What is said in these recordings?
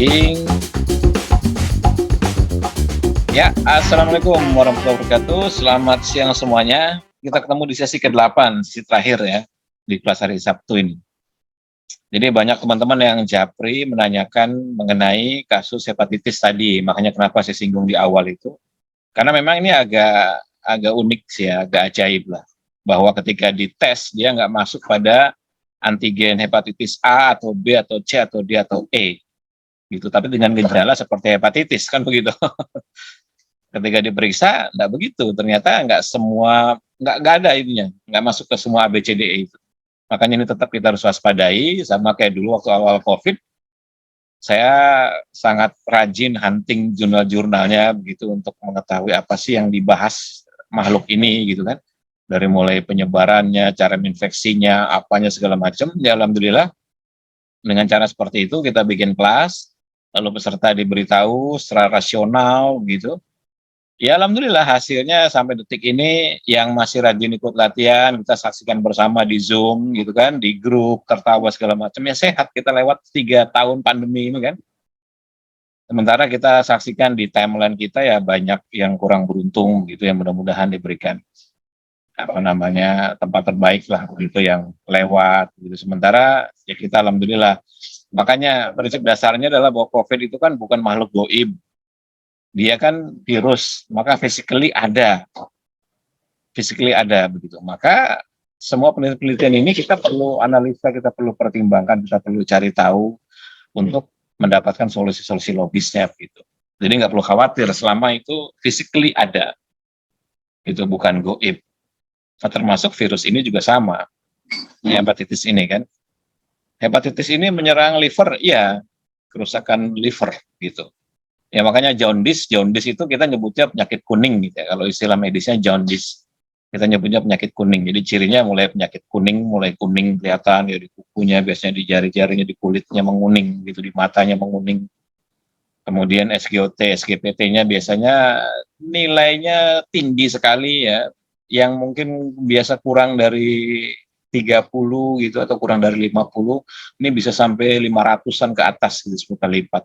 Recording. Ya, Assalamualaikum warahmatullahi wabarakatuh. Selamat siang semuanya. Kita ketemu di sesi ke-8, sesi terakhir ya, di kelas hari Sabtu ini. Jadi banyak teman-teman yang japri menanyakan mengenai kasus hepatitis tadi, makanya kenapa saya singgung di awal itu. Karena memang ini agak unik sih ya, agak ajaib lah. Bahwa ketika dites, dia nggak masuk pada antigen hepatitis A atau B atau C atau D atau E. Gitu, tapi dengan gejala seperti hepatitis, kan begitu. Ketika diperiksa nggak begitu, ternyata nggak ada ininya, nggak masuk ke semua ABCDE itu. Makanya ini tetap kita harus waspadai, sama kayak dulu waktu awal COVID, saya sangat rajin hunting jurnal-jurnalnya begitu untuk mengetahui apa sih yang dibahas makhluk ini gitu kan, dari mulai penyebarannya, cara infeksinya, apanya segala macam. Ya alhamdulillah dengan cara seperti itu kita bikin kelas, lalu peserta diberitahu secara rasional gitu. Ya alhamdulillah hasilnya sampai detik ini yang masih rajin ikut latihan, kita saksikan bersama di Zoom gitu kan, di grup, tertawa segala macam, ya sehat kita lewat 3 tahun pandemi ini kan. Sementara kita saksikan di timeline kita ya banyak yang kurang beruntung gitu, yang mudah-mudahan diberikan tempat terbaik lah gitu yang lewat gitu. Sementara ya kita alhamdulillah. Makanya prinsip dasarnya adalah bahwa COVID itu kan bukan makhluk gaib. Dia kan virus, maka physically ada begitu. Maka semua penelitian ini kita perlu analisa, kita perlu pertimbangkan, kita perlu cari tahu untuk mendapatkan solusi-solusi logisnya gitu. Jadi nggak perlu khawatir selama itu physically ada, itu bukan gaib. Nah, termasuk virus ini juga sama, hepatitis ini kan. Hepatitis ini menyerang liver, iya, kerusakan liver gitu. Ya makanya jaundice itu kita nyebutnya penyakit kuning gitu ya. Kalau istilah medisnya jaundice, kita nyebutnya penyakit kuning. Jadi cirinya mulai penyakit kuning, mulai kuning kelihatan ya di kukunya, biasanya di jari-jarinya, di kulitnya menguning gitu, di matanya menguning. Kemudian SGOT, SGPT-nya biasanya nilainya tinggi sekali ya, yang mungkin biasa kurang dari 30 gitu atau kurang dari 50, ini bisa sampai 500-an ke atas gitu, 10 kali lipat.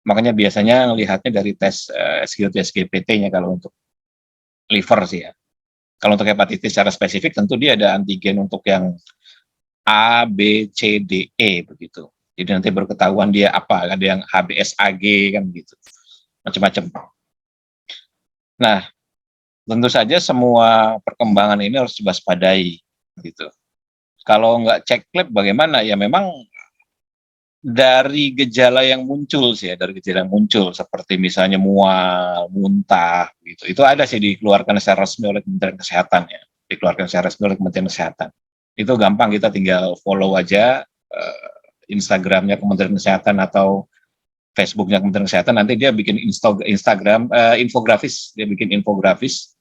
Makanya biasanya ngelihatnya dari tes SGOT SGPT-nya kalau untuk liver sih ya. Kalau untuk hepatitis secara spesifik tentu dia ada antigen untuk yang A, B, C, D, E begitu. Jadi nanti baru ketahuan dia apa, ada yang HBsAg kan gitu. Macam-macam. Nah, tentu saja semua perkembangan ini harus diwaspadai gitu. Kalau nggak cek lab bagaimana? Ya memang dari gejala yang muncul sih ya, dari gejala yang muncul seperti misalnya mual, muntah gitu. Itu ada sih dikeluarkan secara resmi oleh Kementerian Kesehatan ya. Dikeluarkan secara resmi oleh Kementerian Kesehatan. Itu gampang, kita tinggal follow aja Instagramnya Kementerian Kesehatan atau Facebooknya Kementerian Kesehatan, nanti dia bikin Instagram infografis, dia bikin infografis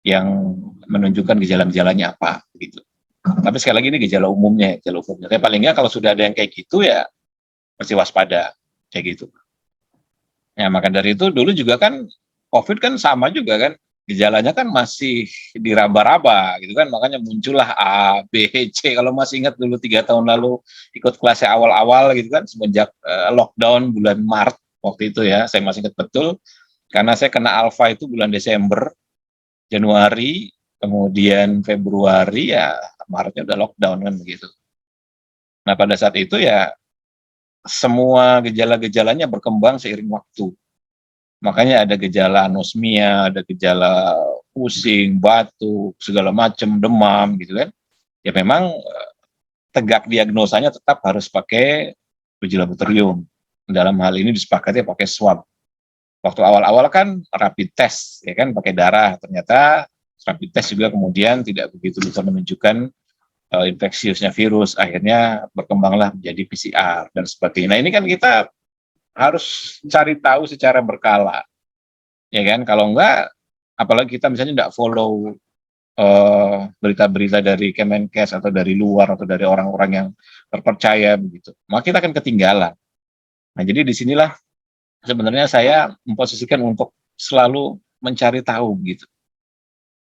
yang menunjukkan gejala-gejalanya apa gitu. Tapi sekali lagi ini gejala umumnya. Tapi paling nggak kalau sudah ada yang kayak gitu ya mesti waspada kayak gitu. Ya maka dari itu dulu juga kan COVID kan sama juga kan, gejalanya kan masih diraba-raba gitu kan, makanya muncullah A, B, C. Kalau masih ingat dulu 3 tahun lalu ikut kelasnya awal-awal gitu kan, semenjak lockdown bulan Maret waktu itu ya, saya masih ingat betul karena saya kena alfa itu bulan Desember, Januari, kemudian Februari, ya Maretnya udah lockdown kan begitu. Nah pada saat itu ya semua gejala-gejalanya berkembang seiring waktu. Makanya ada gejala anosmia, ada gejala pusing, batuk, segala macam, demam gitu kan. Ya memang tegak diagnosanya tetap harus pakai uji laboratorium. Dalam hal ini disepakati pakai swab. Waktu awal-awal kan rapid test, ya kan, pakai darah. Ternyata rapid test juga kemudian tidak begitu bisa menunjukkan infeksiusnya virus, akhirnya berkembanglah menjadi PCR dan sebagainya. Nah ini kan kita harus cari tahu secara berkala, ya kan? Kalau enggak, apalagi kita misalnya enggak follow berita-berita dari Kemenkes atau dari luar atau dari orang-orang yang terpercaya begitu, maka kita akan ketinggalan. Nah jadi disinilah sebenarnya saya memposisikan untuk selalu mencari tahu gitu.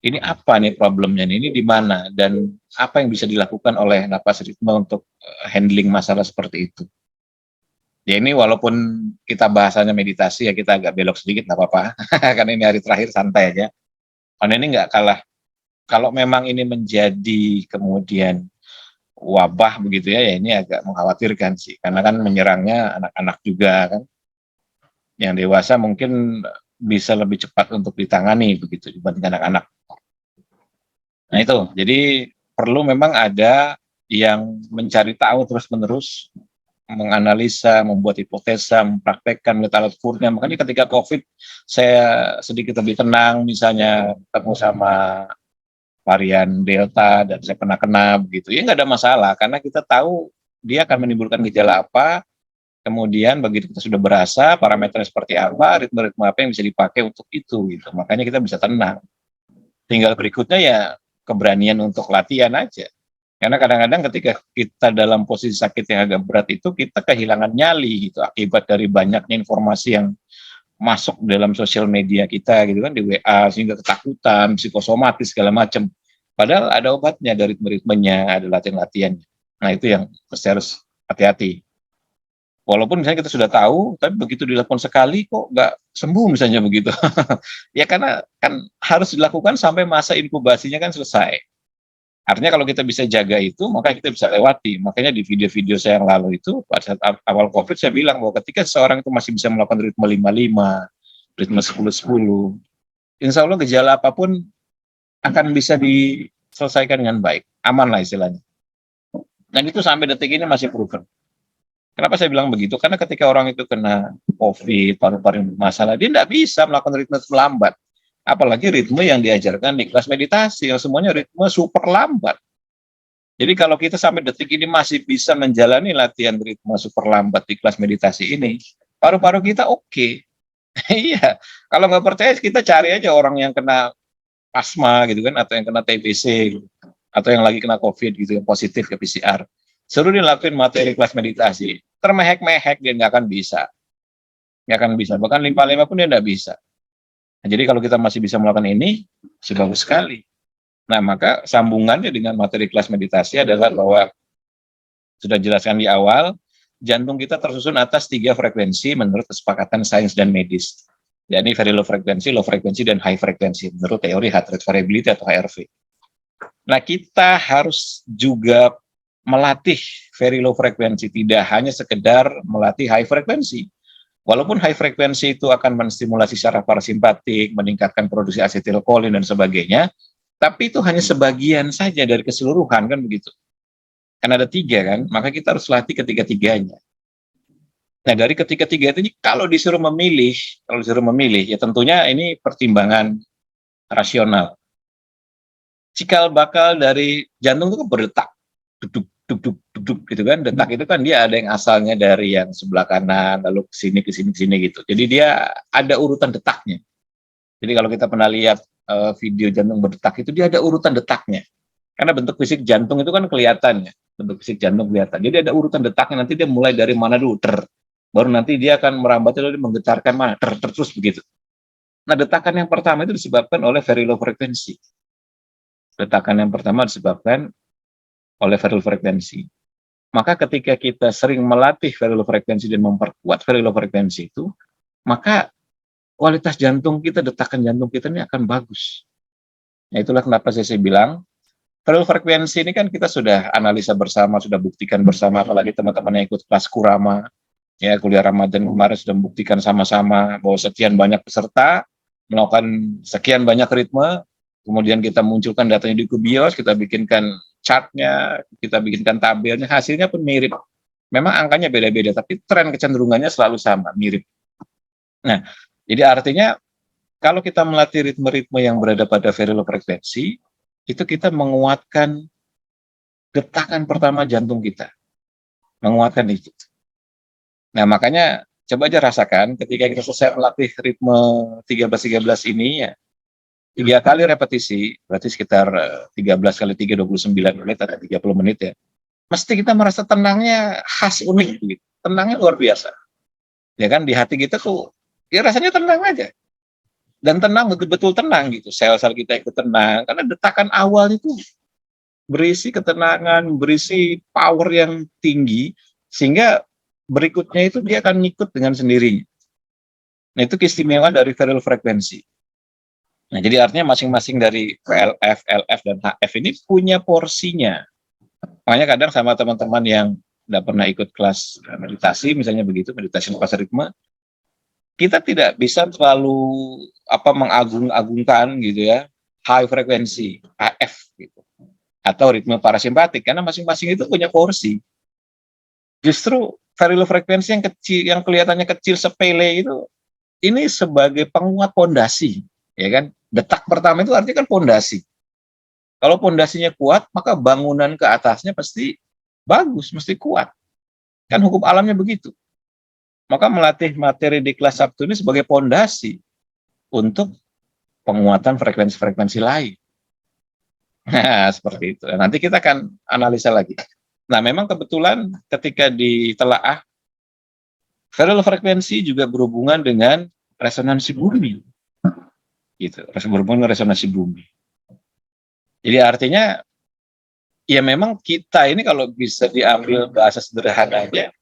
Ini apa nih problemnya, ini di mana, dan apa yang bisa dilakukan oleh Napas Ritme untuk handling masalah seperti itu. Ya ini walaupun kita bahasanya meditasi ya kita agak belok sedikit nggak apa-apa, karena ini hari terakhir santai aja. Karena ini nggak kalah, kalau memang ini menjadi kemudian wabah begitu ya, ya ini agak mengkhawatirkan sih, karena kan menyerangnya anak-anak juga kan, yang dewasa mungkin bisa lebih cepat untuk ditangani begitu dibanding anak-anak. Nah itu, jadi perlu memang ada yang mencari tahu terus-menerus, menganalisa, membuat hipotesa, mempraktekkan, melihat alat ukurnya. Makanya ketika COVID, saya sedikit lebih tenang, misalnya ketemu sama varian Delta dan saya pernah kena begitu. Ya nggak ada masalah, karena kita tahu dia akan menimbulkan gejala apa, kemudian begitu kita sudah berasa, parameternya seperti apa, ritme-ritme apa yang bisa dipakai untuk itu, gitu. Makanya kita bisa tenang. Tinggal berikutnya ya keberanian untuk latihan aja. Karena kadang-kadang ketika kita dalam posisi sakit yang agak berat itu kita kehilangan nyali gitu akibat dari banyaknya informasi yang masuk dalam sosial media kita gitu kan di WA, sehingga ketakutan, psikosomatis segala macam. Padahal ada obatnya, dari ritme-ritmenya, ada latihan-latihannya. Nah itu yang mesti harus hati-hati. Walaupun misalnya kita sudah tahu, tapi begitu dilakukan sekali kok nggak sembuh misalnya begitu. Ya karena kan harus dilakukan sampai masa inkubasinya kan selesai. Artinya kalau kita bisa jaga itu, maka kita bisa lewati. Makanya di video-video saya yang lalu itu, pada saat awal COVID, saya bilang bahwa ketika seseorang itu masih bisa melakukan ritme 55, ritme 10-10, insya Allah gejala apapun akan bisa diselesaikan dengan baik. Aman lah istilahnya. Dan itu sampai detik ini masih proven. Kenapa saya bilang begitu? Karena ketika orang itu kena COVID, paru-paru bermasalah, dia tidak bisa melakukan ritme lambat. Apalagi ritme yang diajarkan di kelas meditasi, yang semuanya ritme super lambat. Jadi kalau kita sampai detik ini masih bisa menjalani latihan ritme super lambat di kelas meditasi ini, paru-paru kita oke. Iya, kalau nggak percaya kita cari aja orang yang kena asma gitu kan, atau yang kena TBC, atau yang lagi kena COVID gitu, yang positif ke PCR. Suruh dia lakuin materi kelas meditasi, termehek-mehek dia nggak akan bisa. Nggak akan bisa, bahkan limpa-limpa pun dia nggak bisa. Nah, jadi kalau kita masih bisa melakukan ini, masih bagus sekali. Nah, maka sambungannya dengan materi kelas meditasi adalah bahwa sudah jelaskan di awal, jantung kita tersusun atas 3 frekuensi menurut kesepakatan sains dan medis. Yakni very low frekuensi, dan high frekuensi menurut teori heart rate variability atau HRV. Nah, kita harus juga melatih very low frekuensi, tidak hanya sekedar melatih high frekuensi. Walaupun high frekuensi itu akan menstimulasi syaraf parasimpatik, meningkatkan produksi asetilkolin dan sebagainya, tapi itu hanya sebagian saja dari keseluruhan, kan begitu. Kan ada 3 kan, maka kita harus latih ketiga-tiganya. Nah dari ketiga-tiga itu kalau disuruh memilih, ya tentunya ini pertimbangan rasional. Cikal bakal dari jantung itu kan berdetak, duduk, duduk, duduk gitu kan. Detak itu kan dia ada yang asalnya dari yang sebelah kanan, lalu ke sini, ke sini, ke sini gitu. Jadi dia ada urutan detaknya. Jadi kalau kita pernah lihat video jantung berdetak itu dia ada urutan detaknya. Karena bentuk fisik jantung itu kan kelihatan ya, bentuk fisik jantung kelihatan. Jadi ada urutan detaknya, nanti dia mulai dari mana dulu, baru nanti dia akan merambat lalu menggetarkan mana, terus begitu. Nah detakan yang pertama itu disebabkan oleh very low frekuensi. Detakan yang pertama disebabkan oleh very low frekuensi. Maka ketika kita sering melatih very low frekuensi dan memperkuat very low frekuensi itu, maka kualitas jantung kita, detakan jantung kita ini akan bagus. Nah itulah kenapa saya bilang, very low frekuensi ini kan kita sudah analisa bersama, sudah buktikan bersama, apalagi teman-teman yang ikut kelas Kurama, ya kuliah Ramadan kemarin sudah membuktikan sama-sama bahwa sekian banyak peserta melakukan sekian banyak ritme, kemudian kita munculkan datanya di Kubios, kita bikinkan chartnya, kita bikinkan tabelnya, hasilnya pun mirip. Memang angkanya beda-beda, tapi tren kecenderungannya selalu sama, mirip. Nah, jadi artinya kalau kita melatih ritme-ritme yang berada pada very low frekuensi, itu kita menguatkan getakan pertama jantung kita, menguatkan itu. Nah, makanya coba aja rasakan ketika kita selesai melatih ritme 13-13 ini ya, 3 kali repetisi, berarti sekitar 13 kali 3, 29 menit atau 30 menit ya. Mesti kita merasa tenangnya khas, unik gitu. Tenangnya luar biasa. Ya kan, di hati kita tuh ya rasanya tenang aja. Dan tenang, betul-betul tenang gitu. Sel-sel kita ikut tenang karena detakan awal itu berisi ketenangan, berisi power yang tinggi, sehingga berikutnya itu dia akan ngikut dengan sendirinya. Nah, itu keistimewaan dari variable frekuensi. Nah, jadi artinya masing-masing dari VLF, LF, dan HF ini punya porsinya. Makanya kadang sama teman-teman yang tidak pernah ikut kelas meditasi, misalnya begitu, meditasi lepas ritme, kita tidak bisa terlalu mengagung-agungkan gitu ya, high frekuensi, HF gitu, atau ritme parasimpatik, karena masing-masing itu punya porsi. Justru variable frekuensi yang kecil, yang kelihatannya kecil sepele itu, ini sebagai penguat pondasi, ya kan? Detak pertama itu artinya kan pondasi. Kalau pondasinya kuat, maka bangunan ke atasnya pasti bagus, mesti kuat. Kan hukum alamnya begitu. Maka melatih materi di kelas Sabtu ini sebagai pondasi untuk penguatan frekuensi-frekuensi lain. Nah, seperti itu. Nanti kita akan analisa lagi. Nah, memang kebetulan ketika ditelaah, variable frekuensi juga berhubungan dengan resonansi bumi. Gitu, berhubungan dengan resonansi bumi. Jadi artinya, ya memang kita ini kalau bisa diambil bahasa sederhananya,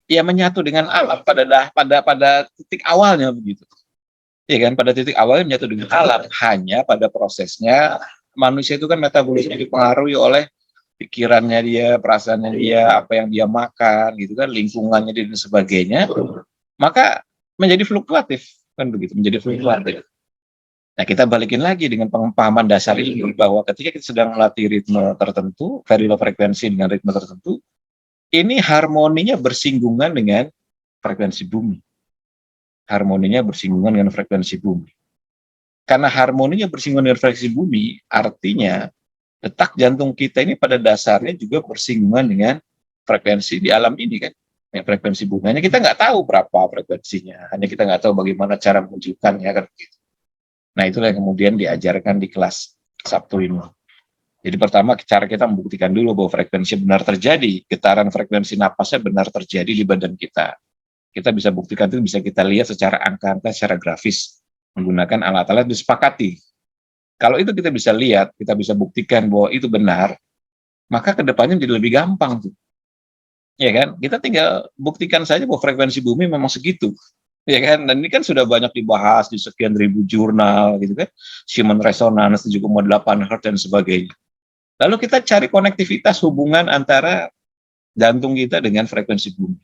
ya menyatu dengan alam pada titik awalnya begitu. Ya kan, pada titik awalnya menyatu dengan alam. Hanya pada prosesnya manusia itu kan metabolisme dipengaruhi oleh pikirannya dia, perasaannya dia, apa yang dia makan, gitu kan, lingkungannya dan sebagainya. Maka menjadi fluktuatif, kan begitu, menjadi fluktuatif. Nah, kita balikin lagi dengan pemahaman dasar ini bahwa ketika kita sedang melatih ritme tertentu, variable frekuensi dengan ritme tertentu, ini harmoninya bersinggungan dengan frekuensi bumi. Harmoninya bersinggungan dengan frekuensi bumi. Karena harmoninya bersinggungan dengan frekuensi bumi, artinya detak jantung kita ini pada dasarnya juga bersinggungan dengan frekuensi di alam ini kan. Ya, frekuensi bumi. Hanya kita nggak tahu berapa frekuensinya. Hanya kita nggak tahu bagaimana cara menunjukkannya kan begitu. Nah, itulah yang kemudian diajarkan di kelas Sabtu ini. Jadi pertama cara kita membuktikan dulu bahwa frekuensi benar terjadi, getaran frekuensi napasnya benar terjadi di badan kita. Kita bisa buktikan itu, bisa kita lihat secara angka-angka, secara grafis, menggunakan alat-alat disepakati. Kalau itu kita bisa lihat, kita bisa buktikan bahwa itu benar, maka kedepannya menjadi lebih gampang tuh. Ya kan? Kita tinggal buktikan saja bahwa frekuensi bumi memang segitu. Ya kan, dan ini kan sudah banyak dibahas di sekian ribu jurnal gitu kan, Schumann resonance 7,8 Hz dan sebagainya. Lalu kita cari konektivitas hubungan antara jantung kita dengan frekuensi bumi,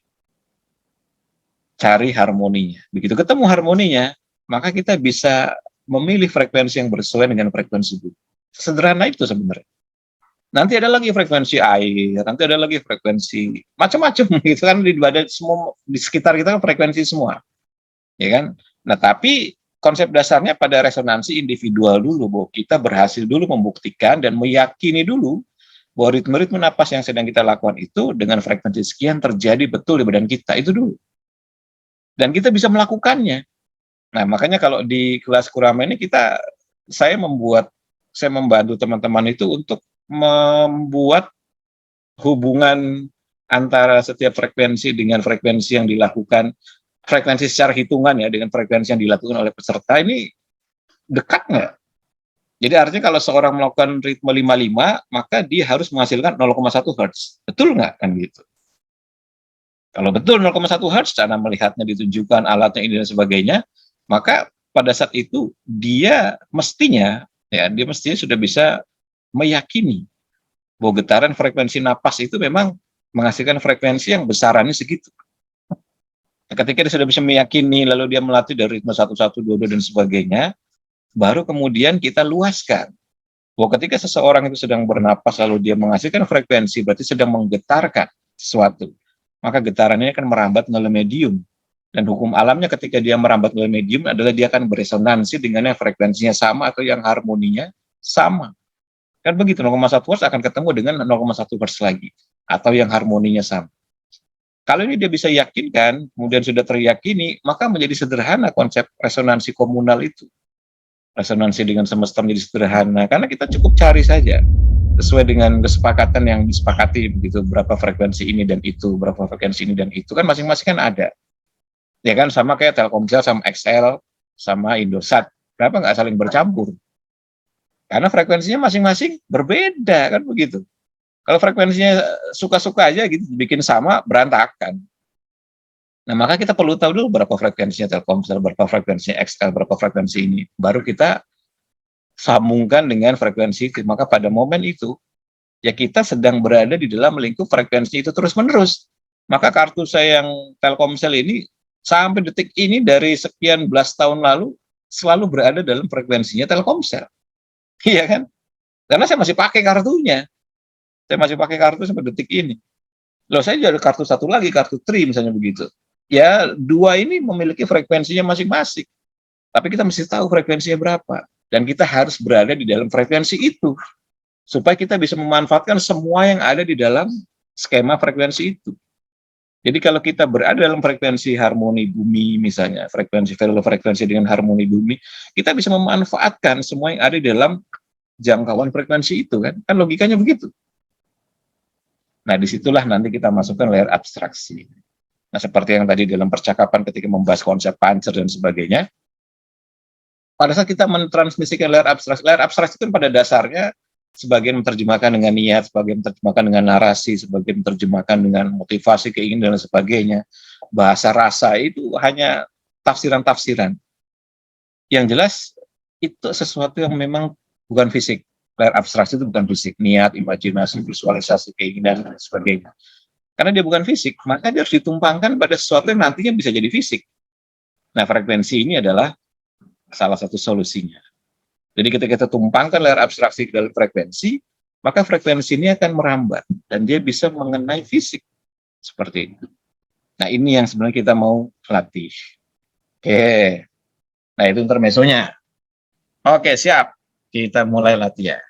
cari harmoninya. Begitu ketemu harmoninya, maka kita bisa memilih frekuensi yang bersesuaian dengan frekuensi bumi. Sederhana itu sebenarnya. Nanti ada lagi frekuensi air, nanti ada lagi frekuensi macam-macam gitu kan, di badan semua, di sekitar kita kan frekuensi semua. Ya kan? Nah, tapi konsep dasarnya pada resonansi individual dulu, bahwa kita berhasil dulu membuktikan dan meyakini dulu bahwa ritme-ritme napas yang sedang kita lakukan itu dengan frekuensi sekian terjadi betul di badan kita, itu dulu. Dan kita bisa melakukannya. Nah, makanya kalau di kelas Kurama ini saya membantu teman-teman itu untuk membuat hubungan antara setiap frekuensi dengan frekuensi yang dilakukan, frekuensi secara hitungan ya, dengan frekuensi yang dilakukan oleh peserta ini dekat nggak? Jadi artinya kalau seorang melakukan ritme 55, maka dia harus menghasilkan 0,1 Hz. Betul nggak? Kan gitu. Kalau betul 0,1 Hz, cara melihatnya ditunjukkan, alatnya ini dan sebagainya, maka pada saat itu dia mestinya sudah bisa meyakini bahwa getaran frekuensi napas itu memang menghasilkan frekuensi yang besarannya segitu. Ketika dia sudah bisa meyakini, lalu dia melatih dari ritme 1122 dan sebagainya, baru kemudian kita luaskan. Bahwa ketika seseorang itu sedang bernapas, lalu dia menghasilkan frekuensi, berarti sedang menggetarkan sesuatu. Maka getarannya akan merambat melalui medium. Dan hukum alamnya ketika dia merambat melalui medium adalah dia akan beresonansi dengan yang frekuensinya sama atau yang harmoninya sama. Kan begitu, 0,1 Hz akan ketemu dengan 0,1 Hz lagi. Atau yang harmoninya sama. Kalau ini dia bisa yakinkan, kemudian sudah teryakini, maka menjadi sederhana konsep resonansi komunal itu. Resonansi dengan semesta menjadi sederhana, karena kita cukup cari saja, sesuai dengan kesepakatan yang disepakati, begitu, berapa frekuensi ini dan itu, berapa frekuensi ini dan itu, kan masing-masing kan ada. Ya kan, sama kayak Telkomsel sama XL, sama Indosat, kenapa nggak saling bercampur? Karena frekuensinya masing-masing berbeda, kan begitu. Kalau frekuensinya suka-suka aja gitu, bikin sama, berantakan. Nah, maka kita perlu tahu dulu berapa frekuensinya Telkomsel, berapa frekuensinya XL, berapa frekuensi ini. Baru kita sambungkan dengan frekuensi itu. Maka pada momen itu, ya kita sedang berada di dalam lingkup frekuensi itu terus-menerus. Maka kartu saya yang Telkomsel ini, sampai detik ini dari sekian belas tahun lalu, selalu berada dalam frekuensinya Telkomsel. Iya kan? Karena saya masih pakai kartunya. Saya masih pakai kartu sampai detik ini. Loh, saya juga ada kartu satu lagi, kartu Tri misalnya begitu. Ya, dua ini memiliki frekuensinya masing-masing. Tapi kita mesti tahu frekuensinya berapa. Dan kita harus berada di dalam frekuensi itu. Supaya kita bisa memanfaatkan semua yang ada di dalam skema frekuensi itu. Jadi kalau kita berada dalam frekuensi harmoni bumi misalnya, frekuensi dengan harmoni bumi, kita bisa memanfaatkan semua yang ada di dalam jangkauan frekuensi itu kan. Kan logikanya begitu. Nah, disitulah nanti kita masukkan layer abstraksi. Nah, seperti yang tadi dalam percakapan ketika membahas konsep pancer dan sebagainya, pada saat kita mentransmisikan layer abstraksi itu pada dasarnya sebagian menerjemahkan dengan niat, sebagian menerjemahkan dengan narasi, sebagian menerjemahkan dengan motivasi, keinginan, dan sebagainya. Bahasa rasa itu hanya tafsiran-tafsiran. Yang jelas, itu sesuatu yang memang bukan fisik. Layer abstraksi itu bukan fisik, niat, imajinasi, visualisasi, keinginan, dan sebagainya. Karena dia bukan fisik, maka dia harus ditumpangkan pada sesuatu yang nantinya bisa jadi fisik. Nah, frekuensi ini adalah salah satu solusinya. Jadi ketika kita tumpangkan layer abstraksi ke dalam frekuensi, maka frekuensi ini akan merambat dan dia bisa mengenai fisik seperti itu. Nah, ini yang sebenarnya kita mau latih. Oke. Nah, itu intermezzonya. Oke, siap. Kita mulai latihan.